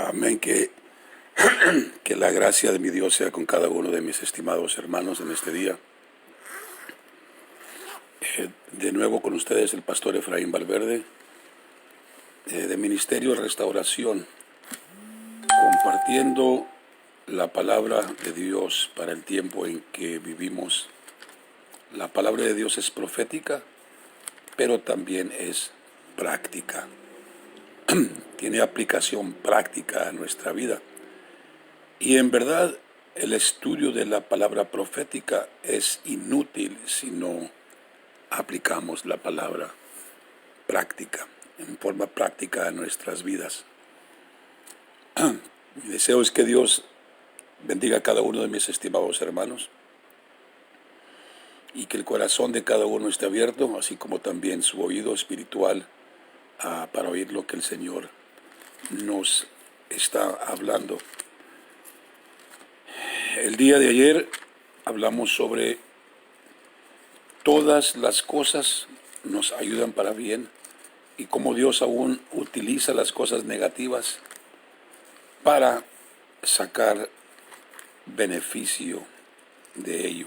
Amén. Que la gracia de mi Dios sea con cada uno de mis estimados hermanos en este día. De nuevo con ustedes el pastor Efraín Valverde, de Ministerio Restauración, compartiendo la palabra de Dios para el tiempo en que vivimos. La palabra de Dios es profética, pero también es práctica. Tiene aplicación práctica a nuestra vida. Y en verdad, el estudio de la palabra profética es inútil si no aplicamos la palabra práctica, en forma práctica a nuestras vidas. Mi deseo es que Dios bendiga a cada uno de mis estimados hermanos y que el corazón de cada uno esté abierto, así como también su oído espiritual para oír lo que el Señor nos está hablando. El día de ayer hablamos sobre todas las cosas nos ayudan para bien y cómo Dios aún utiliza las cosas negativas para sacar beneficio de ello,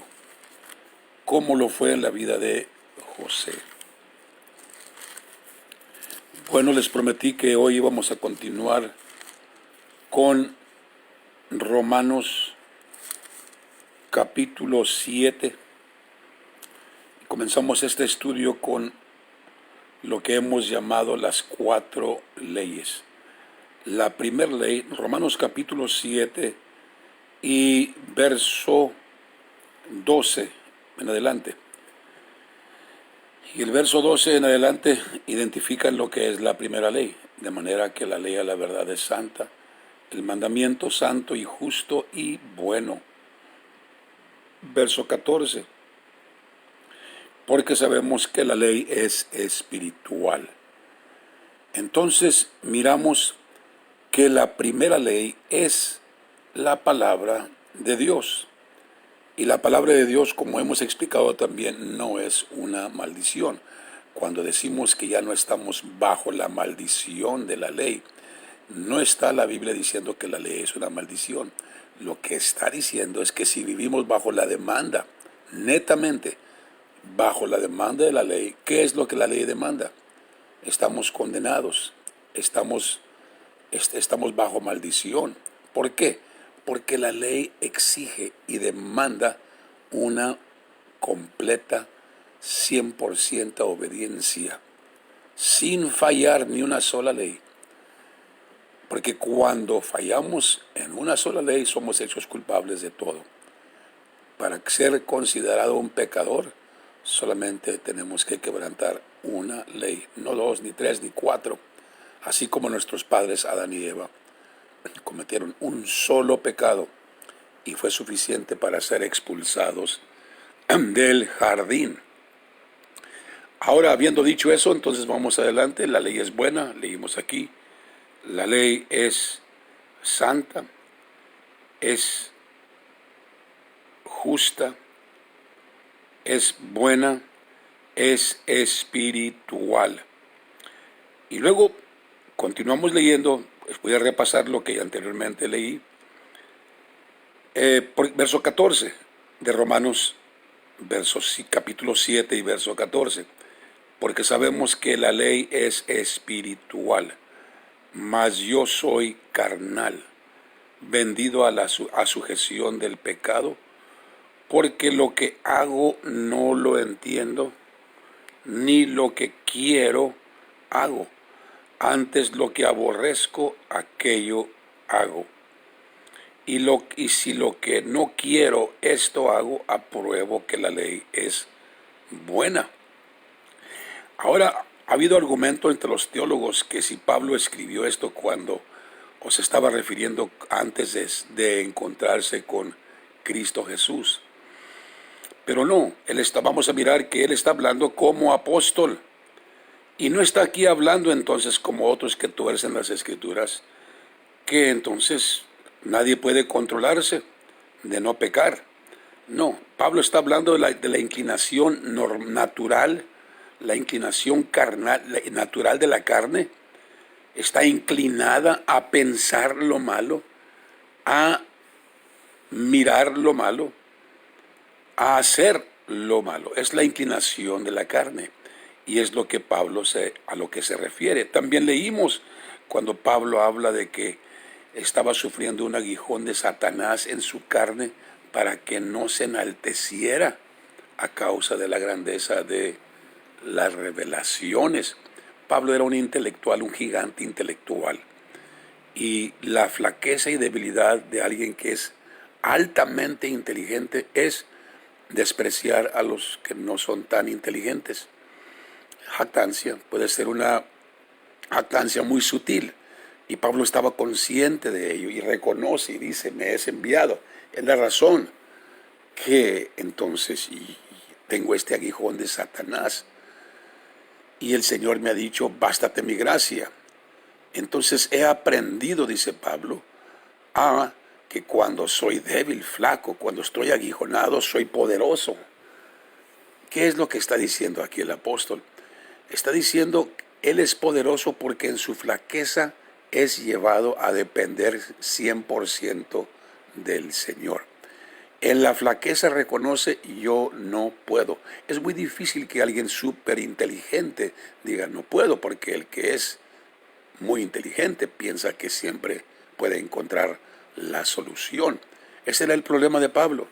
como lo fue en la vida de José. Bueno, les prometí que hoy íbamos a continuar con Romanos capítulo 7. Comenzamos este estudio con lo que hemos llamado las 4 leyes. La primera ley, Romanos capítulo 7 y verso 12 en adelante. Y el verso 12 en adelante identifican lo que es la primera ley, de manera que la ley a la verdad es santa, el mandamiento santo y justo y bueno. Verso 14. Porque sabemos que la ley es espiritual. Entonces miramos que la primera ley es la palabra de Dios. Y la palabra de Dios, como hemos explicado también, no es una maldición. Cuando decimos que ya no estamos bajo la maldición de la ley, no está la Biblia diciendo que la ley es una maldición. Lo que está diciendo es que si vivimos bajo la demanda, netamente, bajo la demanda de la ley, ¿qué es lo que la ley demanda? Estamos condenados, estamos bajo maldición. ¿Por qué? Porque la ley exige y demanda una completa 100% obediencia, sin fallar ni una sola ley. Porque cuando fallamos en una sola ley, somos hechos culpables de todo. Para ser considerado un pecador, solamente tenemos que quebrantar una ley, no 2, ni 3, ni 4, así como nuestros padres Adán y Eva cometieron un solo pecado y fue suficiente para ser expulsados del jardín. Ahora, habiendo dicho eso, entonces vamos adelante. La ley es buena, leímos aquí. La ley es santa, es justa, es buena, es espiritual. Y luego continuamos leyendo, voy a repasar lo que anteriormente leí. Verso 14 de Romanos, capítulo 7 y verso 14. Porque sabemos que la ley es espiritual, mas yo soy carnal, vendido a sujeción del pecado, porque lo que hago no lo entiendo, ni lo que quiero hago. Antes lo que aborrezco, aquello hago. Y si lo que no quiero, esto hago, apruebo que la ley es buena. Ahora, ha habido argumento entre los teólogos que si Pablo escribió esto cuando se estaba refiriendo antes de encontrarse con Cristo Jesús. Pero no, vamos a mirar que él está hablando como apóstol. Y no está aquí hablando entonces como otros que tuercen las Escrituras, que entonces nadie puede controlarse de no pecar. No, Pablo está hablando de la inclinación natural, la inclinación carnal, natural de la carne, está inclinada a pensar lo malo, a mirar lo malo, a hacer lo malo. Es la inclinación de la carne. Y es lo que a lo que se refiere. También leímos cuando Pablo habla de que estaba sufriendo un aguijón de Satanás en su carne para que no se enalteciera a causa de la grandeza de las revelaciones. Pablo era un intelectual, un gigante intelectual. Y la flaqueza y debilidad de alguien que es altamente inteligente es despreciar a los que no son tan inteligentes. Jactancia puede ser una jactancia muy sutil, y Pablo estaba consciente de ello y reconoce y dice: me es enviado. Es la razón que entonces tengo este aguijón de Satanás, y el Señor me ha dicho: bástate mi gracia. Entonces he aprendido, dice Pablo, a que cuando soy débil, flaco, cuando estoy aguijonado, soy poderoso. ¿Qué es lo que está diciendo aquí el apóstol? Está diciendo: Él es poderoso porque en su flaqueza es llevado a depender 100% del Señor. En la flaqueza reconoce: yo no puedo. Es muy difícil que alguien súper inteligente diga no puedo, porque el que es muy inteligente piensa que siempre puede encontrar la solución. Ese era el problema de Pablo.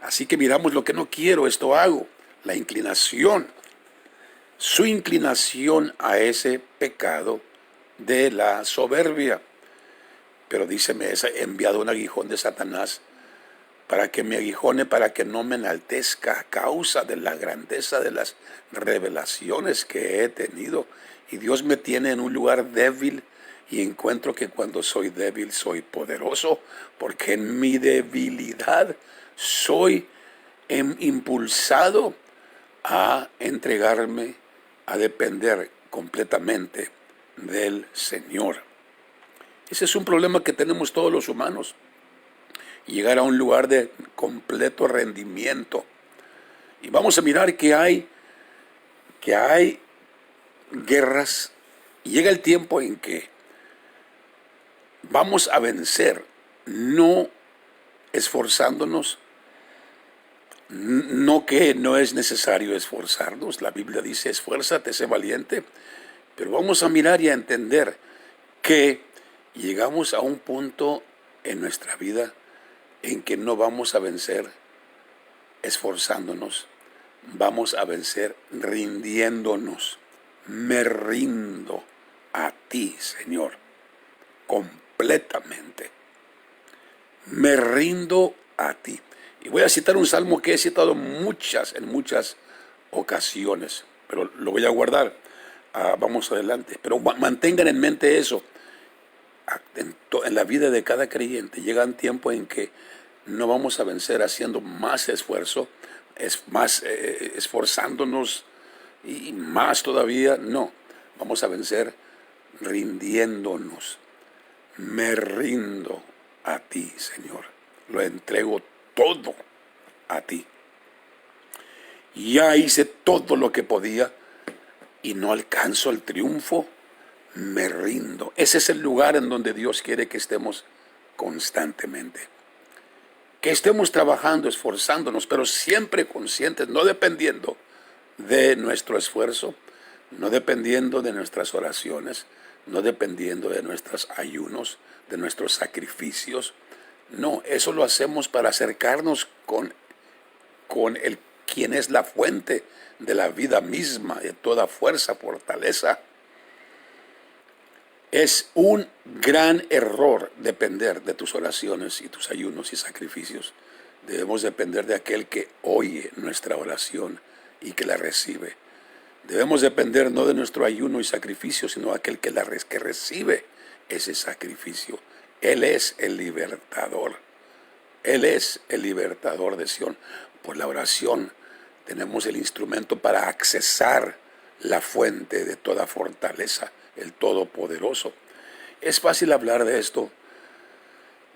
Así que miramos: lo que no quiero, esto hago. La inclinación. Su inclinación a ese pecado de la soberbia. Pero dice: me he enviado un aguijón de Satanás para que me aguijone, para que no me enaltezca a causa de la grandeza de las revelaciones que he tenido. Y Dios me tiene en un lugar débil, y encuentro que cuando soy débil soy poderoso, porque en mi debilidad soy impulsado a entregarme, a depender completamente del Señor. Ese es un problema que tenemos todos los humanos: llegar a un lugar de completo rendimiento. Y vamos a mirar que hay guerras. Llega el tiempo en que vamos a vencer, no esforzándonos. No que no es necesario esforzarnos. La Biblia dice: esfuérzate, sé valiente. Pero vamos a mirar y a entender que llegamos a un punto en nuestra vida en que no vamos a vencer esforzándonos, vamos a vencer rindiéndonos. Me rindo a ti, Señor, completamente. Me rindo a ti. Y voy a citar un salmo que he citado en muchas ocasiones, pero lo voy a guardar. Vamos adelante. Pero mantengan en mente eso. En la vida de cada creyente llega un tiempo en que no vamos a vencer haciendo más esfuerzo, esforzándonos y más todavía. No, vamos a vencer rindiéndonos. Me rindo a ti, Señor. Lo entrego todo a ti. Ya hice todo lo que podía y no alcanzo el triunfo. Me rindo. Ese es el lugar en donde Dios quiere que estemos constantemente. Que estemos trabajando, esforzándonos, pero siempre conscientes, no dependiendo de nuestro esfuerzo, no dependiendo de nuestras oraciones, no dependiendo de nuestros ayunos, de nuestros sacrificios. No, eso lo hacemos para acercarnos con quien es la fuente de la vida misma, de toda fuerza, fortaleza. Es un gran error depender de tus oraciones y tus ayunos y sacrificios. Debemos depender de aquel que oye nuestra oración y que la recibe. Debemos depender no de nuestro ayuno y sacrificio, sino de aquel que recibe ese sacrificio. Él es el libertador. Él es el libertador de Sión. Por la oración tenemos el instrumento para accesar la fuente de toda fortaleza, el Todopoderoso. Es fácil hablar de esto,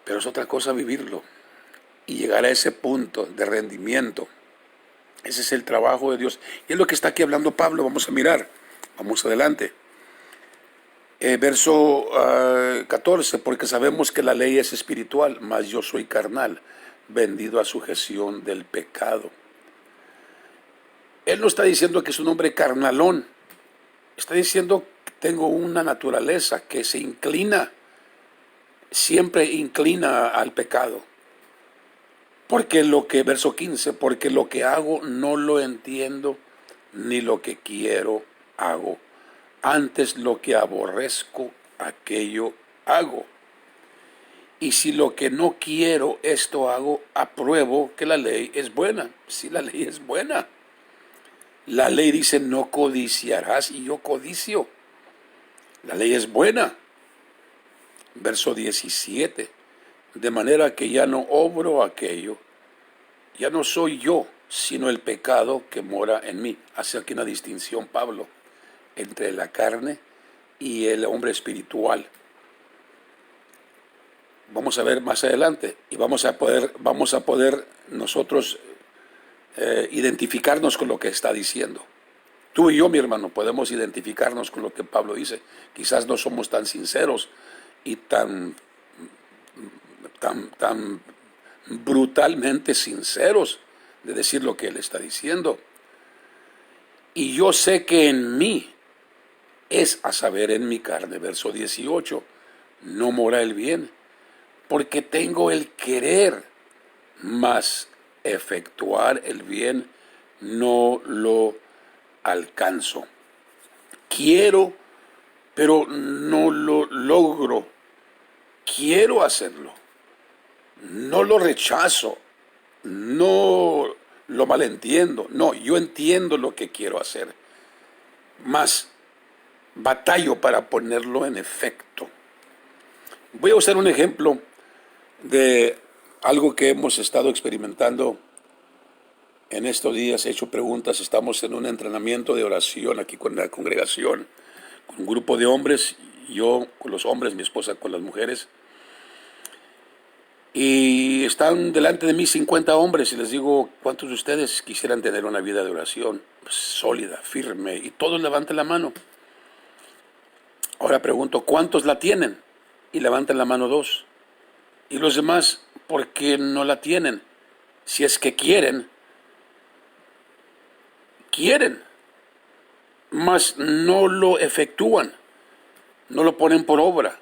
pero es otra cosa vivirlo y llegar a ese punto de rendimiento. Ese es el trabajo de Dios. Y es lo que está aquí hablando Pablo. Vamos a mirar. Vamos adelante. Verso 14, porque sabemos que la ley es espiritual, mas yo soy carnal, vendido a sujeción del pecado. Él no está diciendo que es un hombre carnalón, está diciendo que tengo una naturaleza que se inclina, siempre inclina al pecado. Verso 15, porque lo que hago no lo entiendo, ni lo que quiero hago. Antes lo que aborrezco, aquello hago. Y si lo que no quiero, esto hago, apruebo que la ley es buena. Si la ley es buena. La ley dice no codiciarás y yo codicio. La ley es buena. Verso 17. De manera que ya no obro aquello. Ya no soy yo, sino el pecado que mora en mí. Hace aquí una distinción Pablo entre la carne y el hombre espiritual. Vamos a ver más adelante y vamos a poder nosotros identificarnos con lo que está diciendo. Tú y yo, mi hermano, podemos identificarnos con lo que Pablo dice. Quizás no somos tan sinceros y tan brutalmente sinceros de decir lo que él está diciendo. Y yo sé que en mí, es a saber en mi carne, verso 18, no mora el bien, porque tengo el querer, mas efectuar el bien no lo alcanzo. Quiero, pero no lo logro. Quiero hacerlo. No lo rechazo. No lo malentiendo. No, yo entiendo lo que quiero hacer. Mas batallo para ponerlo en efecto. Voy a usar un ejemplo de algo que hemos estado experimentando en estos días. He hecho preguntas, estamos en un entrenamiento de oración aquí con la congregación, con un grupo de hombres, yo con los hombres, mi esposa con las mujeres, y están delante de mí 50 hombres y les digo, ¿cuántos de ustedes quisieran tener una vida de oración sólida, firme? Y todos levanten la mano. Ahora pregunto, ¿cuántos la tienen? Y levantan la mano 2. Y los demás, ¿por qué no la tienen? Si es que quieren, mas no lo efectúan, no lo ponen por obra.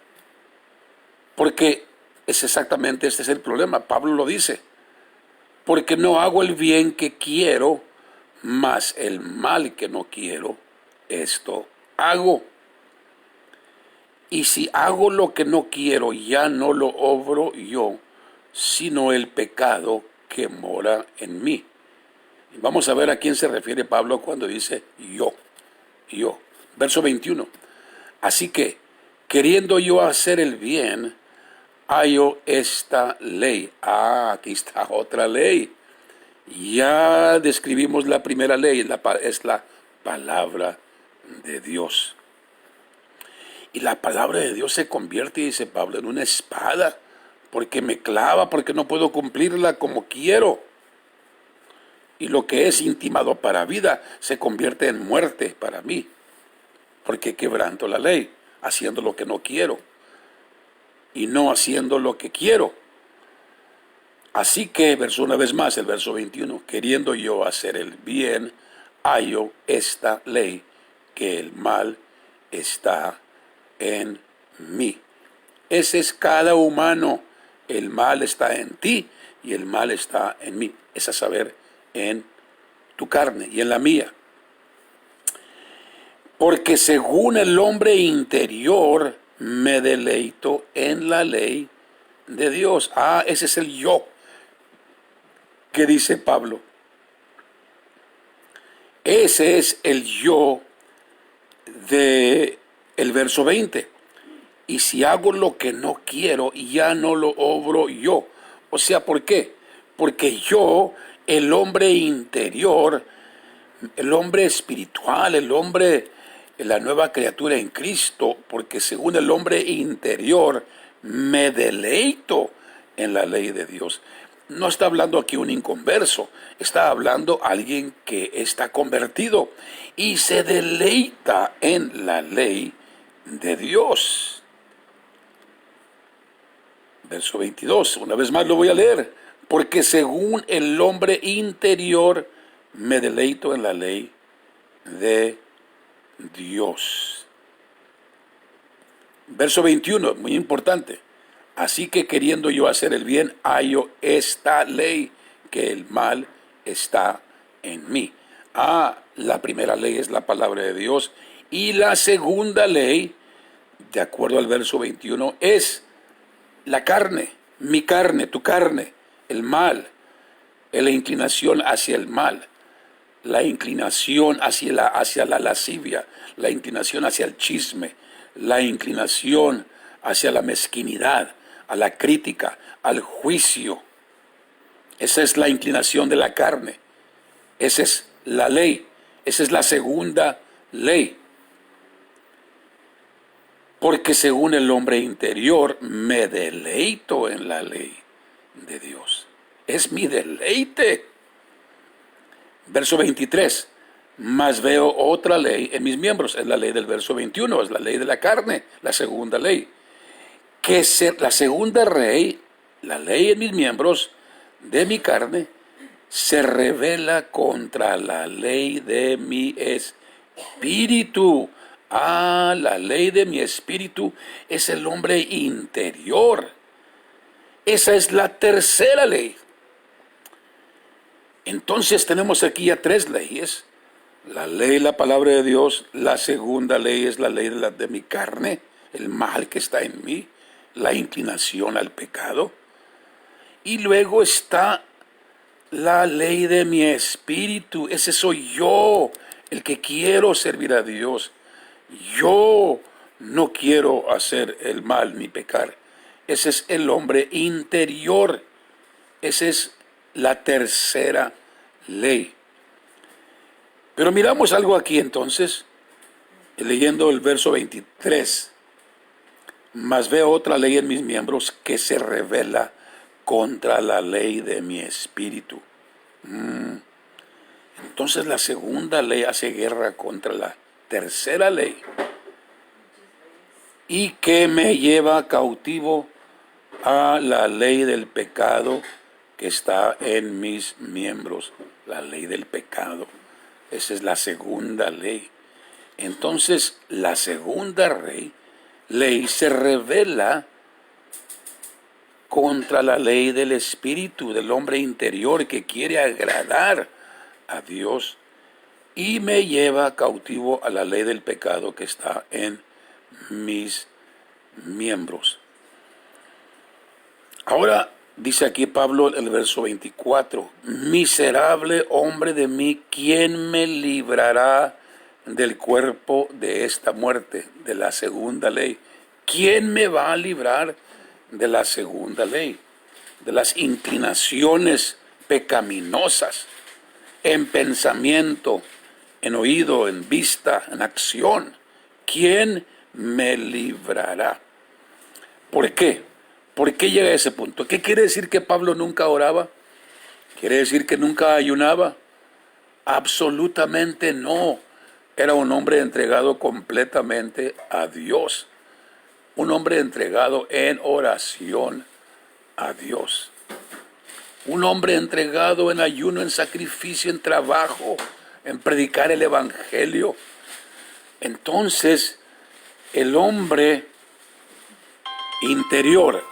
Porque este es el problema. Pablo lo dice, porque no hago el bien que quiero, mas el mal que no quiero, esto hago. Y si hago lo que no quiero, ya no lo obro yo, sino el pecado que mora en mí. Y vamos a ver a quién se refiere Pablo cuando dice yo. Verso 21. Así que, queriendo yo hacer el bien, hallo esta ley. Aquí está otra ley. Ya describimos la primera ley, es la palabra de Dios. Y la palabra de Dios se convierte, dice Pablo, en una espada, porque me clava, porque no puedo cumplirla como quiero. Y lo que es intimado para vida se convierte en muerte para mí, porque quebranto la ley, haciendo lo que no quiero y no haciendo lo que quiero. Así que, una vez más, el verso 21, queriendo yo hacer el bien, hallo esta ley, que el mal está en mí. Ese es cada humano. El mal está en ti y el mal está en mí. Es a saber, en tu carne y en la mía. Porque según el hombre interior me deleito en la ley de Dios. Ese es el yo que dice Pablo. Ese es el yo de el verso 20. Y si hago lo que no quiero, ya no lo obro yo. O sea, ¿por qué? Porque yo, el hombre interior, el hombre espiritual, el hombre, la nueva criatura en Cristo, porque según el hombre interior me deleito en la ley de Dios. No está hablando aquí un inconverso, está hablando alguien que está convertido y se deleita en la ley de Dios. Verso 22, una vez más lo voy a leer. Porque según el hombre interior me deleito en la ley de Dios. Verso 21, muy importante. Así que queriendo yo hacer el bien, hallo esta ley, que el mal está en mí. La primera ley es la palabra de Dios. Y la segunda ley, de acuerdo al verso 21, es la carne, mi carne, tu carne, el mal, la inclinación hacia el mal, la inclinación hacia la lascivia, la inclinación hacia el chisme, la inclinación hacia la mezquinidad, a la crítica, al juicio. Esa es la inclinación de la carne. Esa es la ley. Esa es la segunda ley. Porque según el hombre interior me deleito en la ley de Dios. Es mi deleite. Verso 23. Mas veo otra ley en mis miembros. Es la ley del verso 21. Es la ley de la carne. La segunda ley. La segunda ley, la ley en mis miembros de mi carne, se revela contra la ley de mi espíritu. La ley de mi espíritu es el hombre interior. Esa es la tercera ley. Entonces tenemos aquí ya tres leyes. La ley, la palabra de Dios. La segunda ley es la ley de mi carne, el mal que está en mí, la inclinación al pecado. Y luego está la ley de mi espíritu. Ese soy yo, el que quiero servir a Dios. Yo no quiero hacer el mal ni pecar. Ese es el hombre interior. Esa es la tercera ley. Pero miramos algo aquí entonces, leyendo el verso 23. Mas veo otra ley en mis miembros que se revela contra la ley de mi espíritu. Entonces la segunda ley hace guerra contra la tercera ley y que me lleva cautivo a la ley del pecado que está en mis miembros. La ley del pecado. Esa es la segunda ley. Entonces la segunda ley se revela contra la ley del espíritu, del hombre interior que quiere agradar a Dios, y me lleva cautivo a la ley del pecado que está en mis miembros. Ahora dice aquí Pablo en el verso 24, miserable hombre de mí, ¿quién me librará del cuerpo de esta muerte, de la segunda ley? ¿Quién me va a librar de la segunda ley, de las inclinaciones pecaminosas, en pensamiento, en oído, en vista, en acción? ¿Quién me librará? ¿Por qué? ¿Por qué llega a ese punto? ¿Qué quiere decir que Pablo nunca oraba? ¿Quiere decir que nunca ayunaba? Absolutamente no. Era un hombre entregado completamente a Dios. Un hombre entregado en oración a Dios. Un hombre entregado en ayuno, en sacrificio, en trabajo, en predicar el evangelio. Entonces, el hombre interior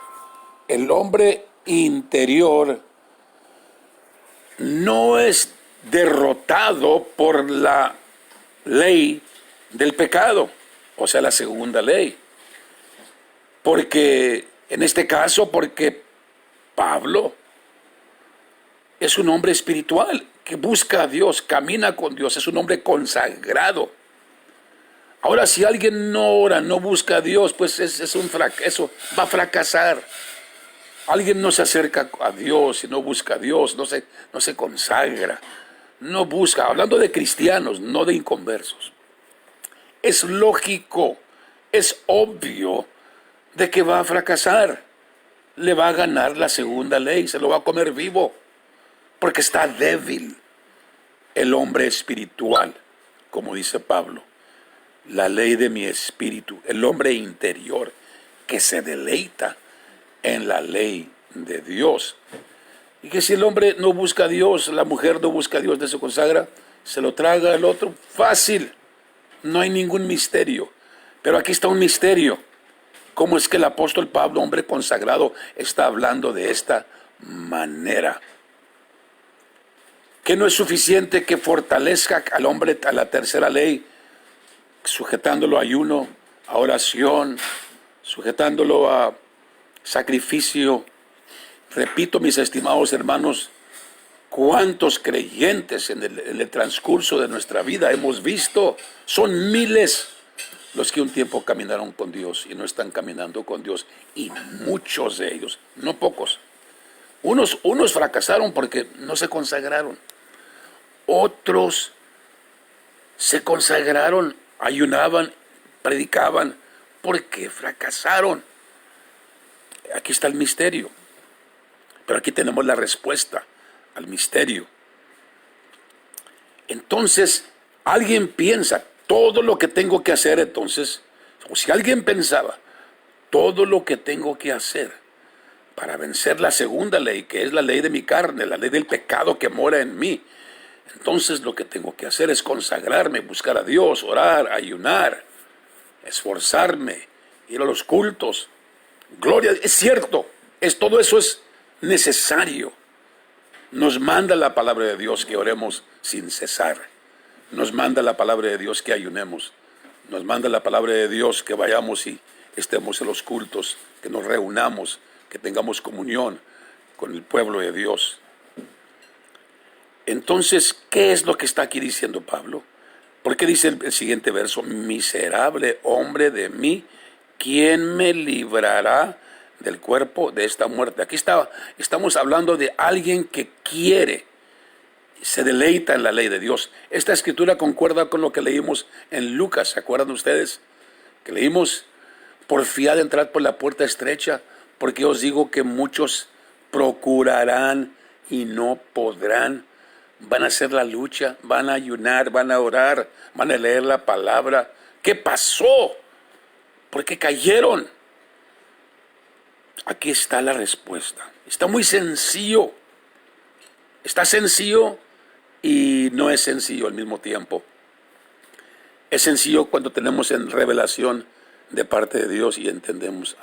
no es derrotado por la ley del pecado, o sea, la segunda ley. Porque, en este caso, porque Pablo es un hombre espiritual que busca a Dios, camina con Dios, es un hombre consagrado. Ahora, si alguien no ora, no busca a Dios, pues es un fracaso, va a fracasar. Alguien no se acerca a Dios y no busca a Dios, no se consagra, no busca, hablando de cristianos, no de inconversos. Es lógico, es obvio de que va a fracasar. Le va a ganar la segunda ley, se lo va a comer vivo, porque está débil el hombre espiritual, como dice Pablo. la ley de mi espíritu, el hombre interior que se deleita en la ley de Dios. Y que si el hombre no busca a Dios, la mujer no busca a Dios, no se consagra, se lo traga el otro, fácil, no hay ningún misterio. Pero aquí está un misterio. ¿Cómo es que el apóstol Pablo, hombre consagrado, está hablando de esta manera? Que no es suficiente que fortalezca al hombre a la tercera ley, sujetándolo a ayuno, a oración, sujetándolo a sacrificio. Repito, mis estimados hermanos, cuántos creyentes en el transcurso de nuestra vida hemos visto. Son miles los que un tiempo caminaron con Dios y no están caminando con Dios. Y muchos de ellos, no pocos. Unos fracasaron porque no se consagraron. Otros se consagraron, ayunaban, predicaban, porque fracasaron. Aquí está el misterio. Pero aquí tenemos la respuesta al misterio. Entonces, alguien piensa, todo lo que tengo que hacer, entonces, o si alguien pensaba, todo lo que tengo que hacer para vencer la segunda ley, que es la ley de mi carne, la ley del pecado que mora en mí, entonces lo que tengo que hacer es consagrarme, buscar a Dios, orar, ayunar, esforzarme, ir a los cultos. Gloria, es cierto, todo eso es necesario. Nos manda la palabra de Dios que oremos sin cesar. Nos manda la palabra de Dios que ayunemos. Nos manda la palabra de Dios que vayamos y estemos en los cultos, que nos reunamos, que tengamos comunión con el pueblo de Dios. Entonces, ¿qué es lo que está aquí diciendo Pablo? ¿Por qué dice el siguiente verso? Miserable hombre de mí, ¿quién me librará del cuerpo de esta muerte? Aquí estamos hablando de alguien que quiere, se deleita en la ley de Dios. Esta escritura concuerda con lo que leímos en Lucas, ¿se acuerdan ustedes? Que leímos, porfiad entrar por la puerta estrecha, porque os digo que muchos procurarán y no podrán. Van a hacer la lucha, van a ayunar, van a orar, van a leer la palabra. ¿Qué pasó? ¿Por qué cayeron? Aquí está la respuesta. Está muy sencillo. Está sencillo y no es sencillo al mismo tiempo. Es sencillo cuando tenemos en revelación de parte de Dios y entendemos,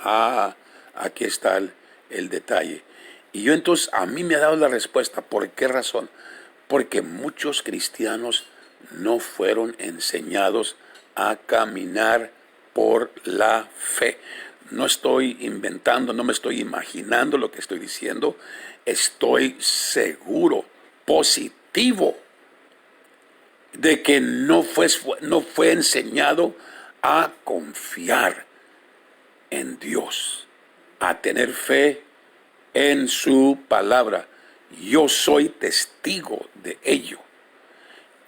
aquí está el detalle. Y yo entonces, a mí me ha dado la respuesta. ¿Por qué razón? Porque muchos cristianos no fueron enseñados a caminar por la fe. No estoy inventando, no me estoy imaginando lo que estoy diciendo. Estoy seguro, positivo, de que no fue enseñado a confiar en Dios, a tener fe en su palabra. Yo soy testigo de ello.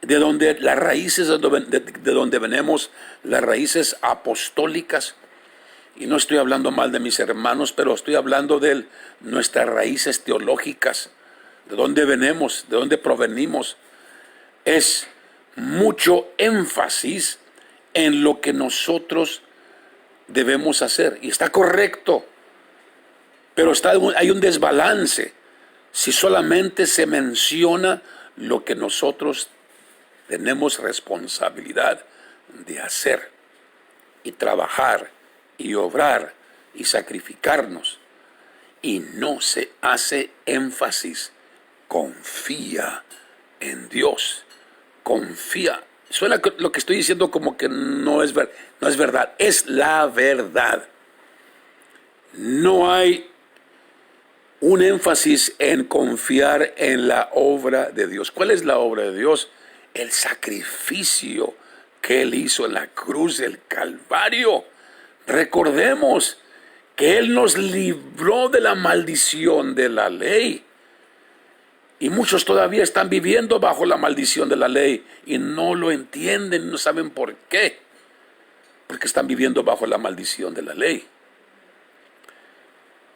De donde las raíces, de donde venimos, las raíces apostólicas, y no estoy hablando mal de mis hermanos, pero estoy hablando de nuestras raíces teológicas, de dónde venimos, de dónde provenimos, es mucho énfasis en lo que nosotros debemos hacer. Y está correcto, pero hay un desbalance si solamente se menciona lo que nosotros tenemos responsabilidad de hacer y trabajar y obrar y sacrificarnos, y no se hace énfasis. Confía en Dios, confía. Suena lo que estoy diciendo como que no es verdad, es la verdad. No hay un énfasis en confiar en la obra de Dios. ¿Cuál es la obra de Dios? El sacrificio que Él hizo en la cruz del Calvario. Recordemos que Él nos libró de la maldición de la ley. Y muchos todavía están viviendo bajo la maldición de la ley y no lo entienden, no saben por qué. Porque están viviendo bajo la maldición de la ley.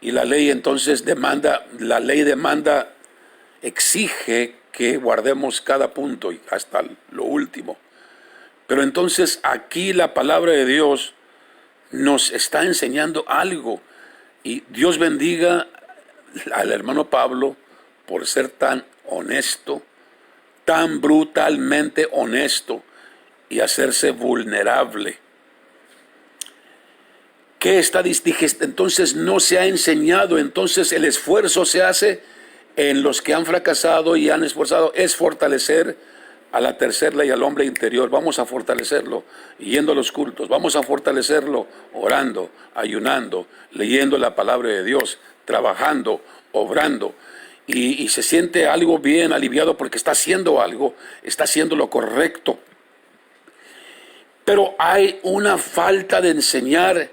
Y la ley entonces exige que guardemos cada punto y hasta lo último. Pero entonces aquí la palabra de Dios nos está enseñando algo. Y Dios bendiga al hermano Pablo por ser tan honesto, tan brutalmente honesto y hacerse vulnerable. ¿Qué está? Dije, entonces no se ha enseñado, entonces el esfuerzo se hace en los que han fracasado y han esforzado, es fortalecer a la tercera ley, al hombre interior. Vamos a fortalecerlo yendo a los cultos, vamos a fortalecerlo orando, ayunando, leyendo la palabra de Dios, trabajando, obrando. Y se siente algo bien aliviado porque está haciendo algo, está haciendo lo correcto. Pero hay una falta de enseñar,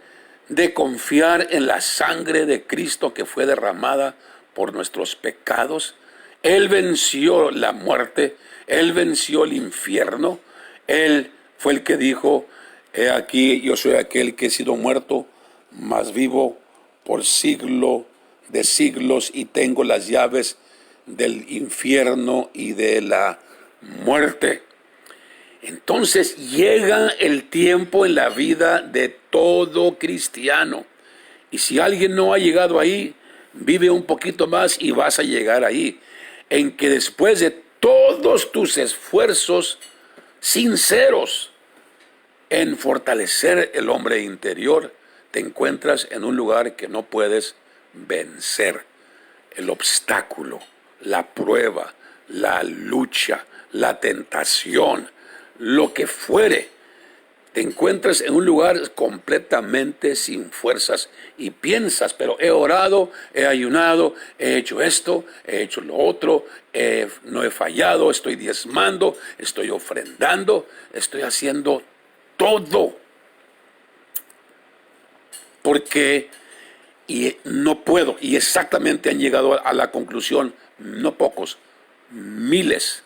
de confiar en la sangre de Cristo que fue derramada por nuestros pecados. Él venció la muerte, Él venció el infierno. Él fue el que dijo, he aquí, yo soy aquel que he sido muerto, mas vivo por siglo de siglos y tengo las llaves del infierno y de la muerte. Entonces llega el tiempo en la vida de todo cristiano. Y si alguien no ha llegado ahí, vive un poquito más y vas a llegar ahí. En que después de todos tus esfuerzos sinceros en fortalecer el hombre interior, te encuentras en un lugar que no puedes vencer. El obstáculo, la prueba, la lucha, la tentación, lo que fuere, te encuentras en un lugar completamente sin fuerzas y piensas, pero he orado, he ayunado, he hecho esto, he hecho lo otro, no he fallado, estoy diezmando, estoy ofrendando, estoy haciendo todo. Porque y no puedo, y exactamente han llegado a la conclusión, no pocos, miles.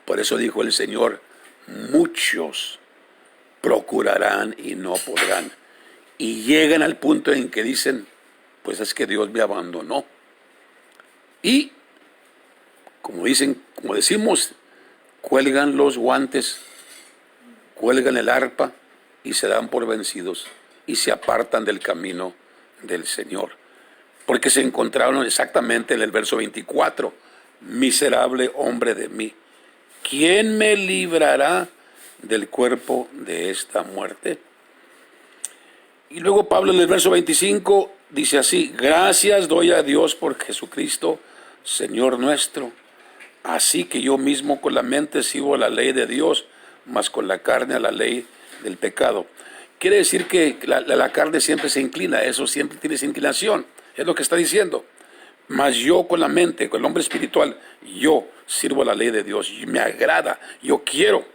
Por eso dijo el Señor, muchos procurarán y no podrán. Y llegan al punto en que dicen, pues es que Dios me abandonó. Y, como decimos, cuelgan los guantes, cuelgan el arpa y se dan por vencidos y se apartan del camino del Señor. Porque se encontraron exactamente en el verso 24, miserable hombre de mí, ¿quién me librará del cuerpo de esta muerte? Y luego Pablo en el verso 25 dice así, gracias doy a Dios por Jesucristo, Señor nuestro. Así que yo mismo con la mente sigo la ley de Dios, mas con la carne a la ley del pecado. Quiere decir que la carne siempre se inclina, eso siempre tiene esa inclinación, es lo que está diciendo. Mas yo con la mente, con el hombre espiritual, yo sirvo la ley de Dios, y me agrada, yo quiero.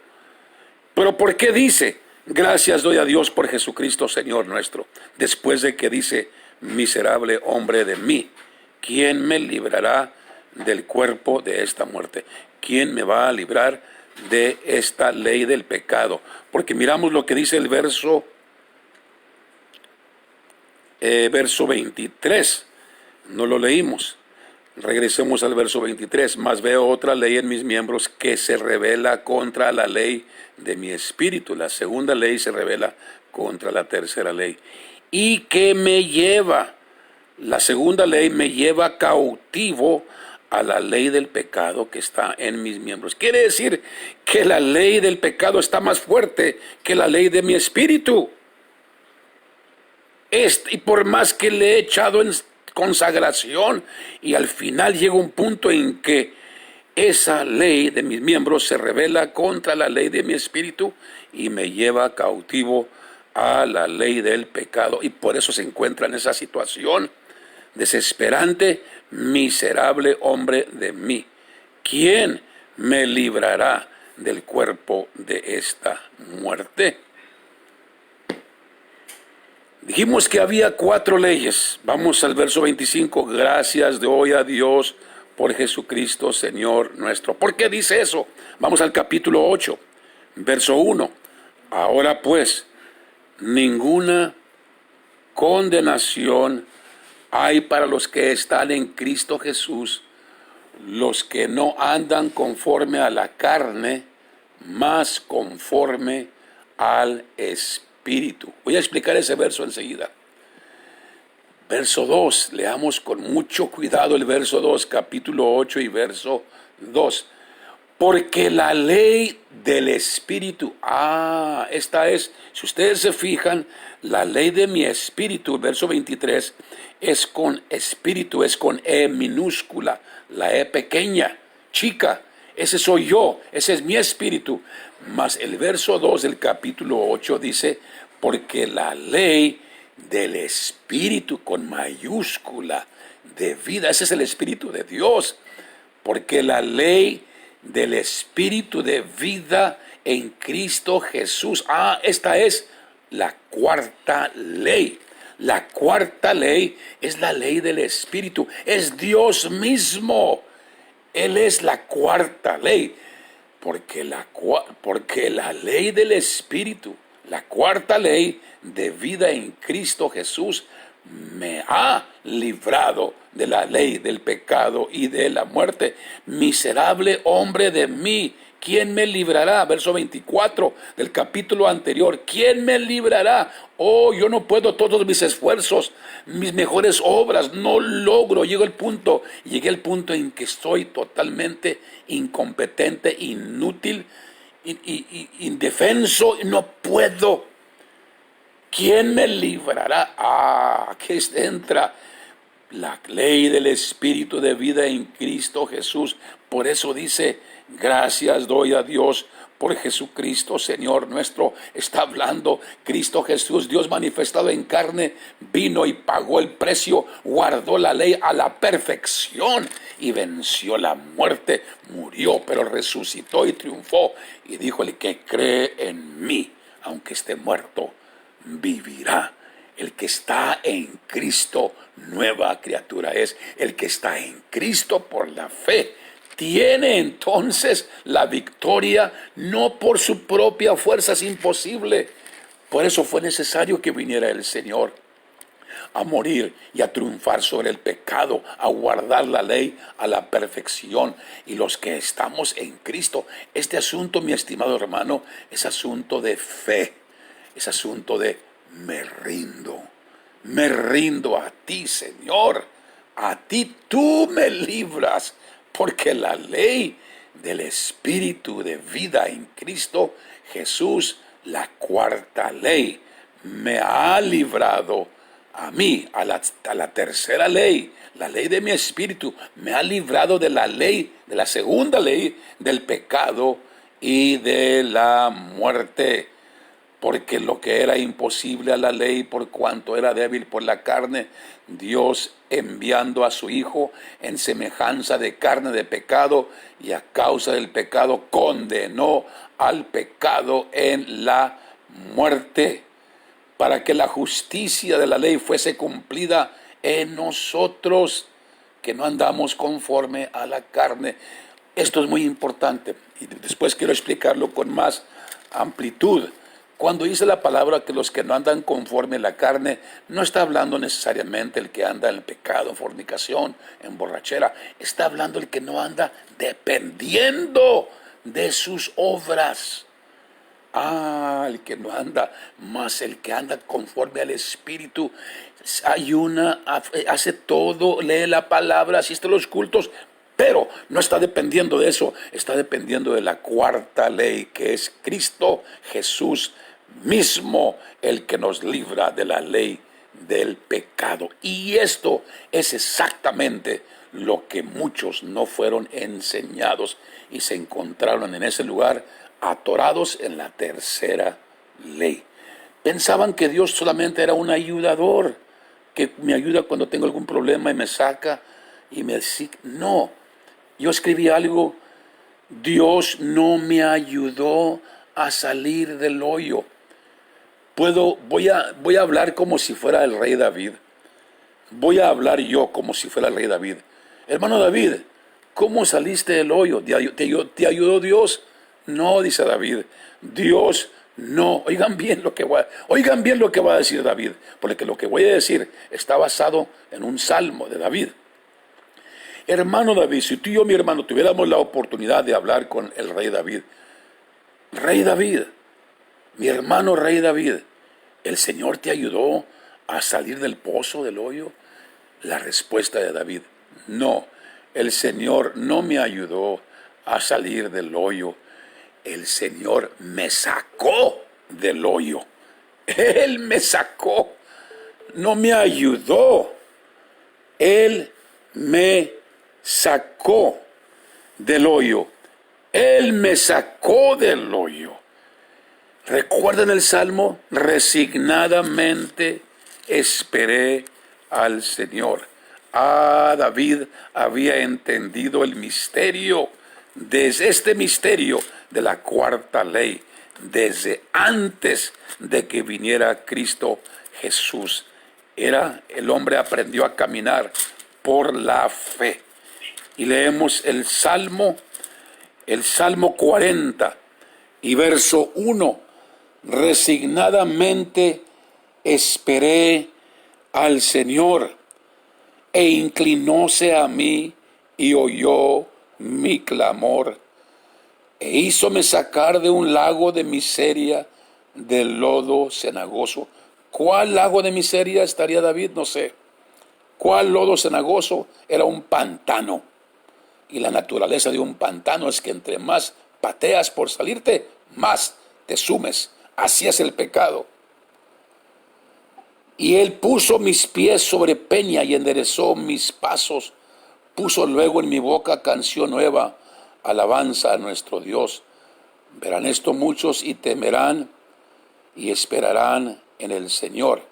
Pero ¿por qué dice, gracias doy a Dios por Jesucristo, Señor nuestro? Después de que dice, miserable hombre de mí, ¿quién me librará del cuerpo de esta muerte? ¿Quién me va a librar de esta ley del pecado? Porque miramos lo que dice el verso 23, no lo leímos. Regresemos al verso 23. Mas veo otra ley en mis miembros que se rebela contra la ley de mi espíritu. La segunda ley se rebela contra la tercera ley. Y que me lleva, la segunda ley me lleva cautivo a la ley del pecado que está en mis miembros. Quiere decir que la ley del pecado está más fuerte que la ley de mi espíritu. Y por más que le he echado en consagración, y al final llega un punto en que esa ley de mis miembros se rebela contra la ley de mi espíritu y me lleva cautivo a la ley del pecado, y por eso se encuentra en esa situación desesperante. Miserable hombre de mí, ¿quién me librará del cuerpo de esta muerte? Dijimos que había 4 leyes. Vamos al verso 25. Gracias doy a Dios por Jesucristo, Señor nuestro. ¿Por qué dice eso? Vamos al capítulo 8, verso 1. Ahora pues, ninguna condenación hay para los que están en Cristo Jesús, los que no andan conforme a la carne, mas conforme al Espíritu. Voy a explicar ese verso enseguida. Verso 2, leamos con mucho cuidado el verso 2, capítulo 8 y verso 2. Porque la ley del Espíritu, esta es, si ustedes se fijan, la ley de mi Espíritu, verso 23, es con Espíritu, es con E minúscula, la E pequeña, chica, ese soy yo, ese es mi Espíritu. Mas el verso 2 del capítulo 8 dice, porque la ley del Espíritu con mayúscula de vida, ese es el Espíritu de Dios, porque la ley del Espíritu de vida en Cristo Jesús. Esta es la cuarta ley. La cuarta ley es la ley del Espíritu. Es Dios mismo. Él es la cuarta ley. Porque la ley del Espíritu, la cuarta ley de vida en Cristo Jesús, me ha librado de la ley del pecado y de la muerte. Miserable hombre de mí, ¿quién me librará? Verso 24 del capítulo anterior. ¿Quién me librará? Yo no puedo, todos mis esfuerzos, mis mejores obras, no logro. Llegué al punto en que estoy totalmente incompetente, inútil, indefenso, no puedo. ¿Quién me librará? Aquí entra la ley del Espíritu de vida en Cristo Jesús. Por eso dice, gracias doy a Dios por Jesucristo, Señor nuestro. Está hablando Cristo Jesús, Dios manifestado en carne, vino y pagó el precio, guardó la ley a la perfección y venció la muerte. Murió, pero resucitó y triunfó. Y dijo, el que cree en mí, aunque esté muerto, vivirá. El que está en Cristo, nueva criatura es. El que está en Cristo por la fe tiene entonces la victoria, no por su propia fuerza, es imposible. Por eso fue necesario que viniera el Señor a morir y a triunfar sobre el pecado, a guardar la ley a la perfección. Y los que estamos en Cristo, este asunto, mi estimado hermano, es asunto de fe. Es asunto de me rindo a ti, Señor, a ti tú me libras, porque la ley del Espíritu de vida en Cristo Jesús, la cuarta ley, me ha librado a mí, a la tercera ley, la ley de mi Espíritu, me ha librado de la ley, de la segunda ley, del pecado y de la muerte. Porque lo que era imposible a la ley, por cuanto era débil por la carne, Dios enviando a su Hijo en semejanza de carne de pecado, y a causa del pecado condenó al pecado en la muerte, para que la justicia de la ley fuese cumplida en nosotros, que no andamos conforme a la carne. Esto es muy importante, y después quiero explicarlo con más amplitud. Cuando dice la palabra que los que no andan conforme a la carne, no está hablando necesariamente el que anda en pecado, en fornicación, en borrachera. Está hablando el que no anda dependiendo de sus obras. El que no anda, más el que anda conforme al Espíritu, ayuna, hace todo, lee la palabra, asiste a los cultos, pero no está dependiendo de eso, está dependiendo de la cuarta ley, que es Cristo Jesús mismo, el que nos libra de la ley del pecado. Y esto es exactamente lo que muchos no fueron enseñados y se encontraron en ese lugar atorados en la tercera ley. Pensaban que Dios solamente era un ayudador, que me ayuda cuando tengo algún problema y me saca y me dice, no. Yo escribí algo, Dios no me ayudó a salir del hoyo. Voy a hablar como si fuera el rey David. Voy a hablar yo como si fuera el rey David. Hermano David, ¿cómo saliste del hoyo? ¿Te ayudó Dios? No, dice David. Dios no. Oigan bien lo que va a decir David, porque lo que voy a decir está basado en un salmo de David. Hermano David, si tú y yo, mi hermano, tuviéramos la oportunidad de hablar con el rey David, Mi hermano rey David, ¿el Señor te ayudó a salir del pozo, del hoyo? La respuesta de David: no, el Señor no me ayudó a salir del hoyo. El Señor me sacó del hoyo. Él me sacó, no me ayudó. Él me sacó del hoyo. Él me sacó del hoyo. ¿Recuerdan el Salmo? Resignadamente esperé al Señor. David había entendido el misterio, desde este misterio de la cuarta ley, desde antes de que viniera Cristo Jesús. El hombre aprendió a caminar por la fe. Y leemos el Salmo 40 y verso 1. Resignadamente esperé al Señor, e inclinóse a mí y oyó mi clamor, e hízome sacar de un lago de miseria, del lodo cenagoso. ¿Cuál lago de miseria estaría David? No sé. ¿Cuál lodo cenagoso? Era un pantano. Y la naturaleza de un pantano es que entre más pateas por salirte, más te sumes. Así es el pecado. Y él puso mis pies sobre peña y enderezó mis pasos. Puso luego en mi boca canción nueva, alabanza a nuestro Dios. Verán esto muchos y temerán y esperarán en el Señor.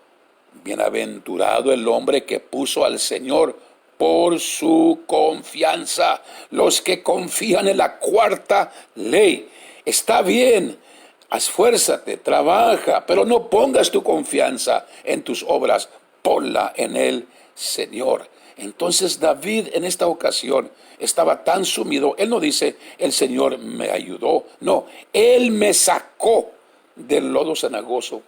Bienaventurado el hombre que puso al Señor por su confianza. Los que confían en la cuarta ley. Está bien, esfuérzate, trabaja, pero no pongas tu confianza en tus obras, ponla en el Señor. Entonces David en esta ocasión estaba tan sumido, él no dice, el Señor me ayudó, no, él me sacó del lodo cenagoso.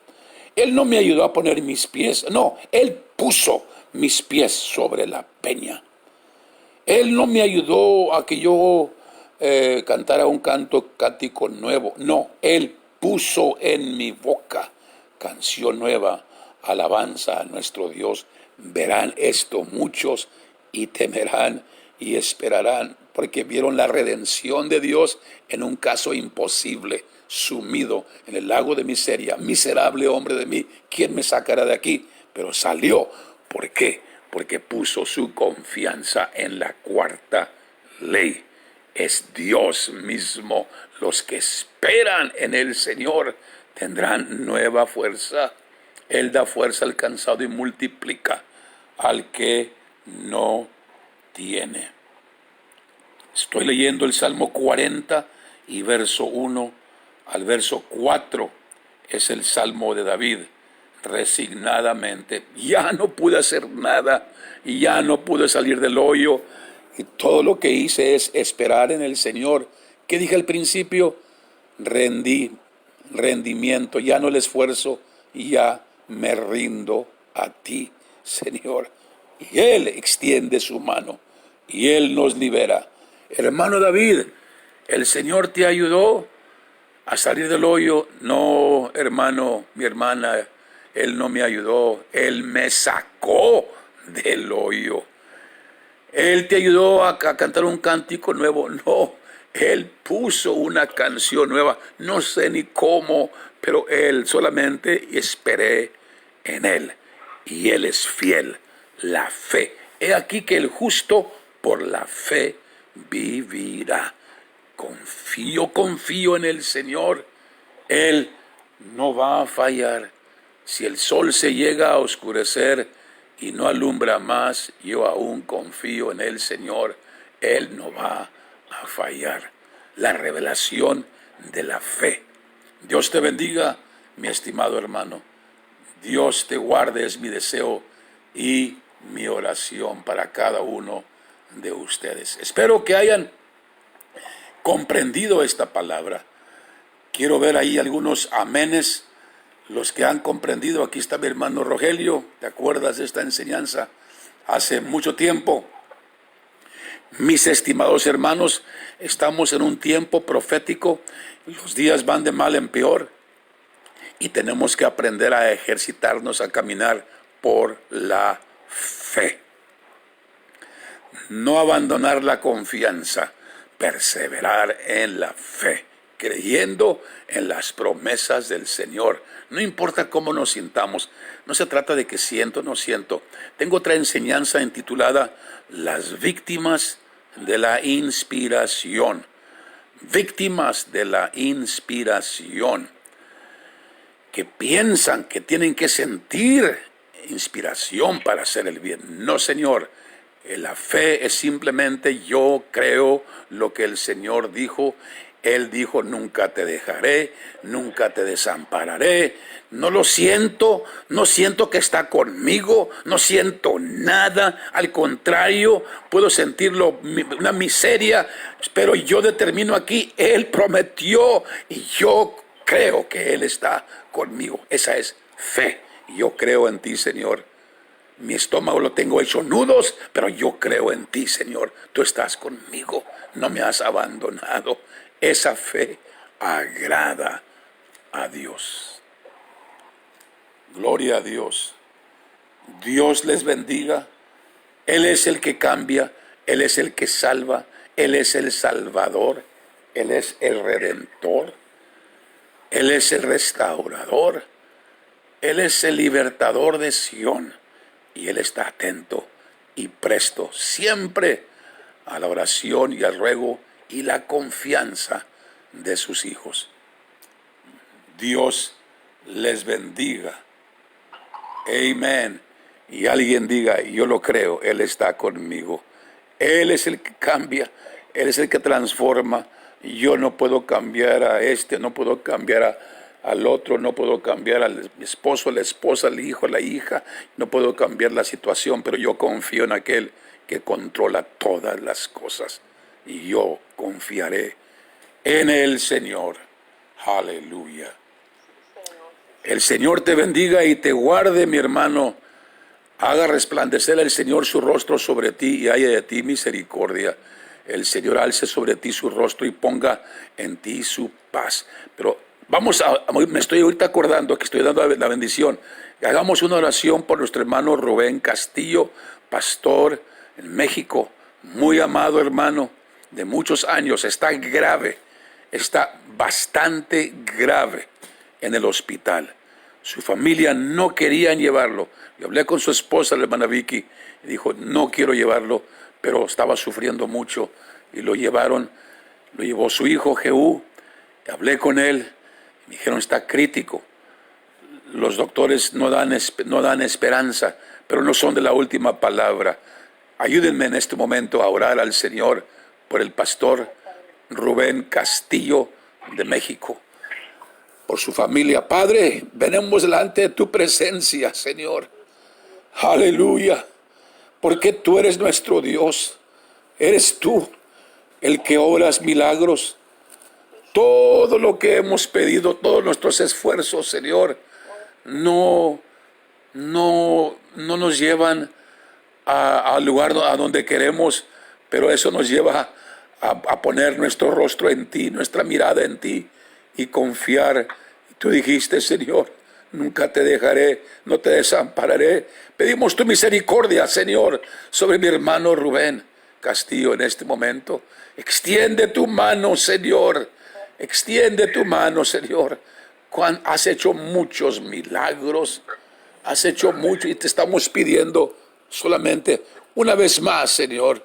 Él no me ayudó a poner mis pies, no, él puso mis pies sobre la peña. Él no me ayudó a que yo cantara un cántico nuevo, no, él puso en mi boca canción nueva, alabanza a nuestro Dios. Verán esto muchos y temerán y esperarán, porque vieron la redención de Dios en un caso imposible, sumido en el lago de miseria. Miserable hombre de mí, ¿quién me sacará de aquí? Pero salió. ¿Por qué? Porque puso su confianza en la cuarta ley. Es Dios mismo. Los que esperan en el Señor tendrán nueva fuerza. Él da fuerza al cansado y multiplica al que no tiene. Estoy leyendo el Salmo 40 y verso 1 al verso 4. Es el Salmo de David. Resignadamente, ya no pude hacer nada y ya no pude salir del hoyo. Y todo lo que hice es esperar en el Señor. ¿Qué dije al principio? Rendimiento, ya no el esfuerzo, ya me rindo a ti, Señor. Y Él extiende su mano y Él nos libera. Hermano David, ¿el Señor te ayudó a salir del hoyo? No, hermano, mi hermana, Él no me ayudó, Él me sacó del hoyo. Él te ayudó a cantar un cántico nuevo. No, Él puso una canción nueva. No sé ni cómo, pero Él solamente esperé en Él. Y Él es fiel. La fe. He aquí que el justo por la fe vivirá. Confío en el Señor. Él no va a fallar. Si el sol se llega a oscurecer y no alumbra más, yo aún confío en el Señor. Él no va a fallar. La revelación de la fe. Dios te bendiga, mi estimado hermano. Dios te guarde, es mi deseo y mi oración para cada uno de ustedes. Espero que hayan comprendido esta palabra. Quiero ver ahí algunos amenes. Los que han comprendido, aquí está mi hermano Rogelio. ¿Te acuerdas de esta enseñanza? Hace mucho tiempo. Mis estimados hermanos, estamos en un tiempo profético. Los días van de mal en peor. y tenemos que aprender a ejercitarnos a caminar por la fe. No abandonar la confianza, perseverar en la fe, creyendo en las promesas del Señor. No importa cómo nos sintamos, no se trata de que siento o no siento. Tengo otra enseñanza intitulada Las víctimas de la inspiración. Víctimas de la inspiración, que piensan que tienen que sentir inspiración para hacer el bien. No, Señor. La fe es simplemente yo creo lo que el Señor dijo. Él dijo, nunca te dejaré, nunca te desampararé. No lo siento, no siento que está conmigo, no siento nada. Al contrario, puedo sentirlo, una miseria, pero yo determino aquí, Él prometió y yo creo que Él está conmigo. Esa es fe. Yo creo en ti, Señor. Mi estómago lo tengo hecho nudos, pero yo creo en ti, Señor. Tú estás conmigo, no me has abandonado. Esa fe agrada a Dios. Gloria a Dios. Dios les bendiga. Él es el que cambia, Él es el que salva, Él es el Salvador, Él es el Redentor, Él es el Restaurador, Él es el Libertador de Sión. Y Él está atento y presto siempre a la oración y al ruego y la confianza de sus hijos. Dios les bendiga. Amén. Y alguien diga, yo lo creo, Él está conmigo. Él es el que cambia, Él es el que transforma. Yo no puedo cambiar a este, no puedo cambiar al otro, no puedo cambiar al esposo, a la esposa, al hijo, a la hija, no puedo cambiar la situación, pero yo confío en aquel que controla todas las cosas. Y yo confiaré en el Señor. Aleluya. El Señor te bendiga y te guarde, mi hermano. Haga resplandecer el Señor su rostro sobre ti y haya de ti misericordia. El Señor alce sobre ti su rostro y ponga en ti su paz. Pero me estoy ahorita acordando que estoy dando la bendición. Hagamos una oración por nuestro hermano Rubén Castillo, pastor en México, muy amado hermano de muchos años. Está grave, está bastante grave en el hospital. Su familia no querían llevarlo. Yo hablé con su esposa, la hermana Vicky, y dijo, no quiero llevarlo, pero estaba sufriendo mucho. Y lo llevaron, lo llevó su hijo Jehú. Hablé con él, me dijeron, está crítico. Los doctores no dan esperanza, pero no son de la última palabra. Ayúdenme en este momento a orar al Señor por el pastor Rubén Castillo de México, por su familia. Padre, venimos delante de tu presencia, Señor. Aleluya, porque tú eres nuestro Dios. Eres tú el que obras milagros. Todo lo que hemos pedido, todos nuestros esfuerzos, Señor, no nos llevan al lugar a donde queremos, pero eso nos lleva a poner nuestro rostro en ti, nuestra mirada en ti y confiar. Tú dijiste, Señor, nunca te dejaré, no te desampararé. Pedimos tu misericordia, Señor, sobre mi hermano Rubén Castillo en este momento. Extiende tu mano, Señor. Extiende tu mano, Señor. Has hecho muchos milagros. Has hecho mucho y te estamos pidiendo solamente una vez más, Señor.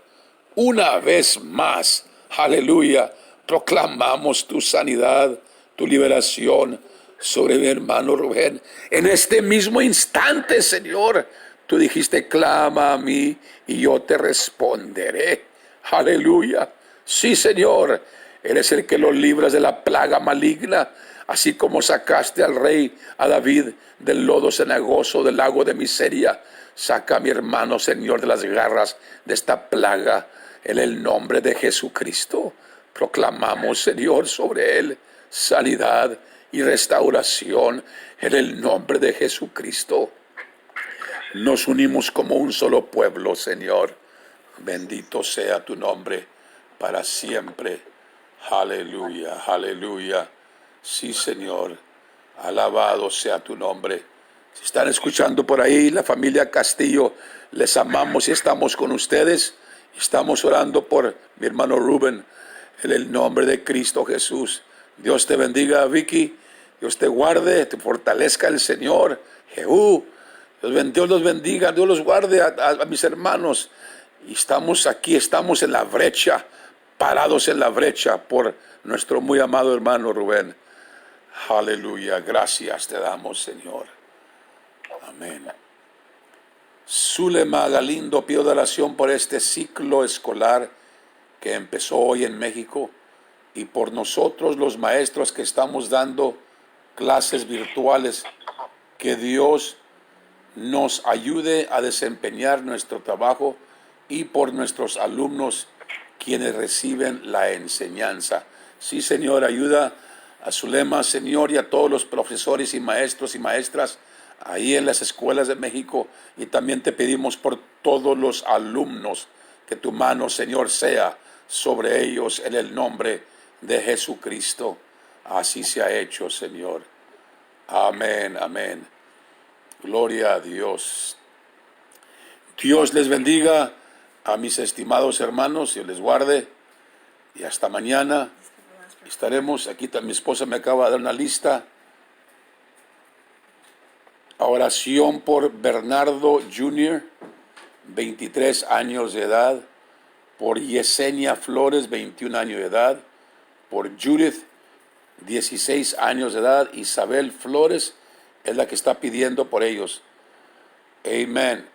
Una vez más. Aleluya. Proclamamos tu sanidad, tu liberación sobre mi hermano Rubén. En este mismo instante, Señor, tú dijiste, clama a mí y yo te responderé. Aleluya. Sí, Señor, eres el que los libras de la plaga maligna, así como sacaste al rey, a David, del lodo cenagoso, del lago de miseria. Saca a mi hermano, Señor, de las garras de esta plaga, en el nombre de Jesucristo. Proclamamos, Señor, sobre él sanidad y restauración en el nombre de Jesucristo. Nos unimos como un solo pueblo, Señor. Bendito sea tu nombre para siempre. Aleluya, aleluya. Sí, Señor. Alabado sea tu nombre. Si están escuchando por ahí, la familia Castillo, les amamos y estamos con ustedes. Estamos orando por mi hermano Rubén, en el nombre de Cristo Jesús. Dios te bendiga, Vicky. Dios te guarde, te fortalezca el Señor. Jehú, Dios los bendiga, Dios los guarde a mis hermanos. Y estamos aquí, estamos en la brecha, parados en la brecha por nuestro muy amado hermano Rubén. Aleluya, gracias te damos, Señor. Amén. Zulema Galindo, pido de oración por este ciclo escolar que empezó hoy en México y por nosotros los maestros que estamos dando clases virtuales, que Dios nos ayude a desempeñar nuestro trabajo y por nuestros alumnos quienes reciben la enseñanza. Sí, Señor, ayuda a Zulema, Señor, y a todos los profesores y maestros y maestras ahí en las escuelas de México, y también te pedimos por todos los alumnos que tu mano, Señor, sea sobre ellos en el nombre de Jesucristo. Así se ha hecho, Señor. Amén, amén. Gloria a Dios. Dios les bendiga a mis estimados hermanos y les guarde. Y hasta mañana estaremos aquí. Mi esposa me acaba de dar una lista. Oración por Bernardo Jr., 23 años de edad. Por Yesenia Flores, 21 años de edad. Por Judith, 16 años de edad. Isabel Flores es la que está pidiendo por ellos. Amén.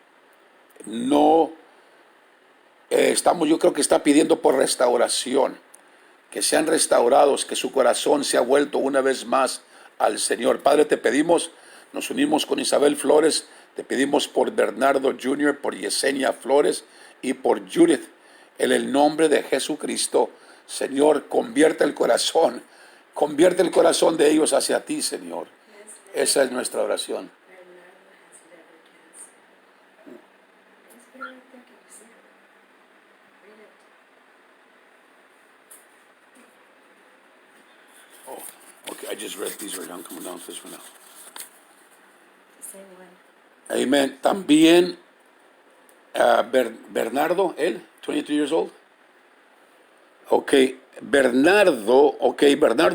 No yo creo que está pidiendo por restauración, que sean restaurados, que su corazón se ha vuelto una vez más al Señor. Padre, te pedimos, nos unimos con Isabel Flores, te pedimos por Bernardo Jr., por Yesenia Flores y por Judith, en el nombre de Jesucristo. Señor, convierte el corazón de ellos hacia ti, Señor. Esa es nuestra oración. Okay, I just read these right now. Come down to this one now. Amen. También Bernardo, él, 23 years old. Bernardo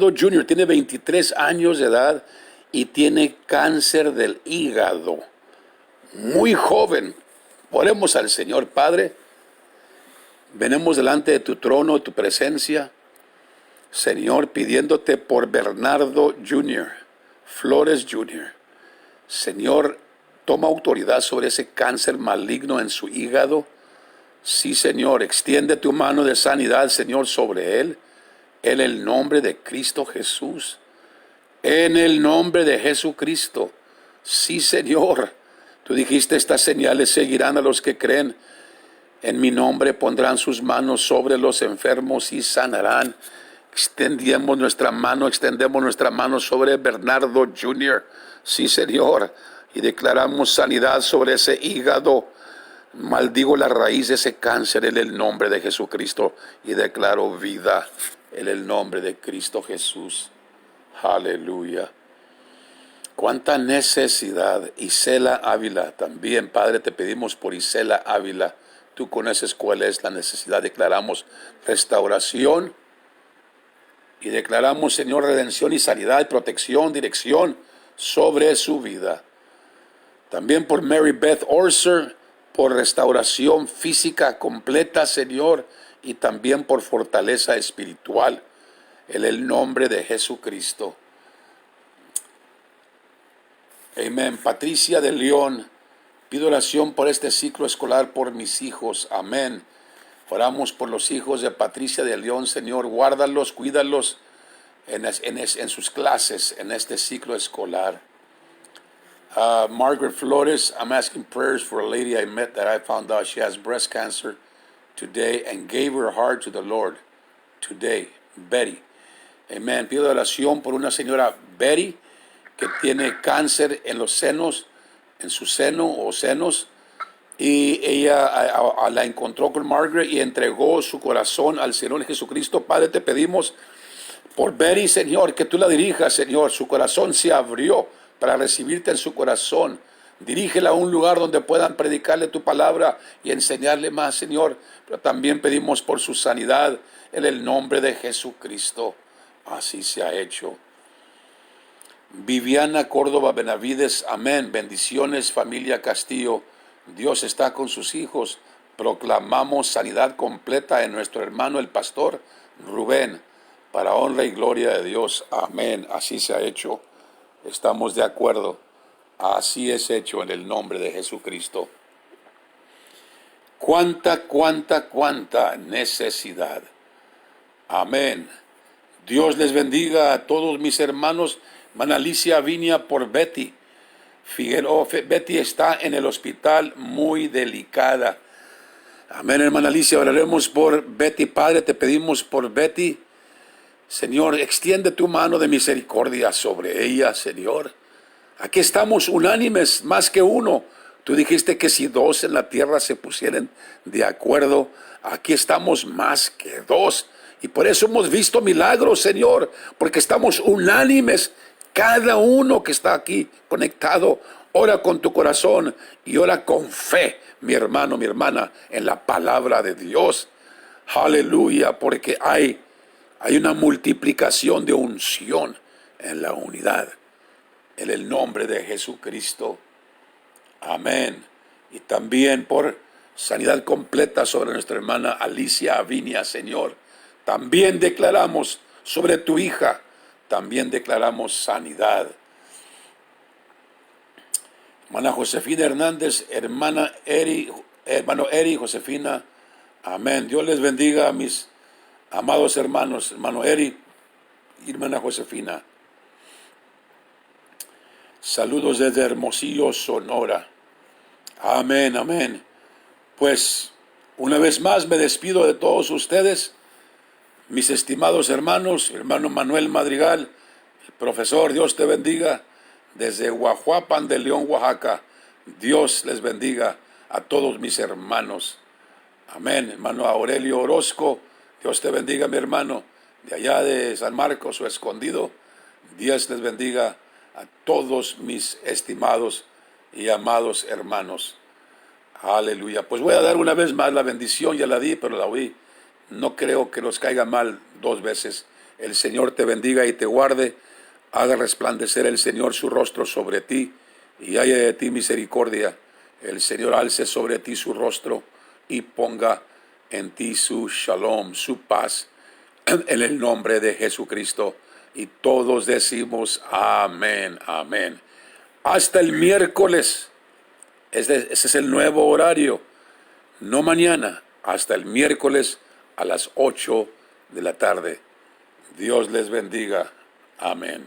Jr. tiene 23 años de edad y tiene cáncer del hígado. Muy joven. Oremos al Señor. Padre, venimos delante de tu trono, de tu presencia, Señor, pidiéndote por Bernardo Jr., Flores Jr. Señor, toma autoridad sobre ese cáncer maligno en su hígado. Sí, Señor, extiende tu mano de sanidad, Señor, sobre él, en el nombre de Cristo Jesús. En el nombre de Jesucristo. Sí, Señor. Tú dijiste, estas señales seguirán a los que creen. En mi nombre pondrán sus manos sobre los enfermos y sanarán. Extendemos nuestra mano sobre Bernardo Jr. Sí, Señor. Y declaramos sanidad sobre ese hígado. Maldigo la raíz de ese cáncer en el nombre de Jesucristo y declaro vida en el nombre de Cristo Jesús. Aleluya. Cuánta necesidad. Isela Ávila también, Padre, te pedimos por Isela Ávila. Tú conoces cuál es la necesidad. Declaramos restauración y declaramos, Señor, redención y sanidad y protección, dirección sobre su vida. También por Mary Beth Orser, por restauración física completa, Señor, y también por fortaleza espiritual, en el nombre de Jesucristo. Amén. Patricia de León, pido oración por este ciclo escolar por mis hijos. Amén. Oramos por los hijos de Patricia de León, Señor, guárdalos, cuídalos en sus clases, en este ciclo escolar. Margaret Flores, I'm asking prayers for a lady I met that I found out she has breast cancer today and gave her heart to the Lord today. Betty. Amen. Pido oración por una señora Betty que tiene cáncer en los senos, en su seno o senos, y ella la encontró con Margaret y entregó su corazón al Señor Jesucristo. Padre, te pedimos Por Betty, Señor, que tú la dirijas, Señor. Su corazón se abrió para recibirte en su corazón. Dirígela a un lugar donde puedan predicarle tu palabra y enseñarle más, Señor. Pero también pedimos por su sanidad en el nombre de Jesucristo. Así se ha hecho. Viviana Córdoba Benavides, amén. Bendiciones, familia Castillo. Dios está con sus hijos. Proclamamos sanidad completa en nuestro hermano el pastor Rubén, para honra y gloria de Dios. Amén. Así se ha hecho. Estamos de acuerdo. Así es hecho en el nombre de Jesucristo. Cuánta necesidad. Amén. Dios les bendiga a todos mis hermanos. Hermana Alicia Viña por Betty Figueroa. Betty está en el hospital muy delicada. Amén, hermana Alicia. Oraremos por Betty. Padre, te pedimos por Betty. Señor, extiende tu mano de misericordia sobre ella, Señor. Aquí estamos unánimes, más que uno. Tú dijiste que si dos en la tierra se pusieran de acuerdo, aquí estamos más que dos. Y por eso hemos visto milagros, Señor, porque estamos unánimes. Cada uno que está aquí conectado, ora con tu corazón y ora con fe, mi hermano, mi hermana, en la palabra de Dios. Aleluya, porque hay una multiplicación de unción en la unidad. En el nombre de Jesucristo. Amén. Y también por sanidad completa sobre nuestra hermana Alicia Avinia, Señor. También declaramos sobre tu hija, también declaramos sanidad. Hermana Josefina Hernández, hermano Eri, Josefina. Amén. Dios les bendiga a mis amados hermanos, hermano Eri y hermana Josefina. Saludos desde Hermosillo, Sonora. Amén, amén. Pues una vez más me despido de todos ustedes, mis estimados hermanos, hermano Manuel Madrigal, el profesor, Dios te bendiga, desde Guajuapan de León, Oaxaca. Dios les bendiga a todos mis hermanos. Amén, hermano Aurelio Orozco, Dios te bendiga, mi hermano, de allá de San Marcos o Escondido. Dios les bendiga a todos mis estimados y amados hermanos. Aleluya. Pues voy a dar una vez más la bendición, ya la di, pero la oí. No creo que nos caiga mal dos veces. El Señor te bendiga y te guarde. Haga resplandecer el Señor su rostro sobre ti y haya de ti misericordia. El Señor alce sobre ti su rostro y ponga en ti su shalom, su paz, en el nombre de Jesucristo. Y todos decimos amén, amén. Hasta el miércoles. Ese es el nuevo horario. No mañana, hasta el miércoles a las 8 de la tarde. Dios les bendiga. Amén.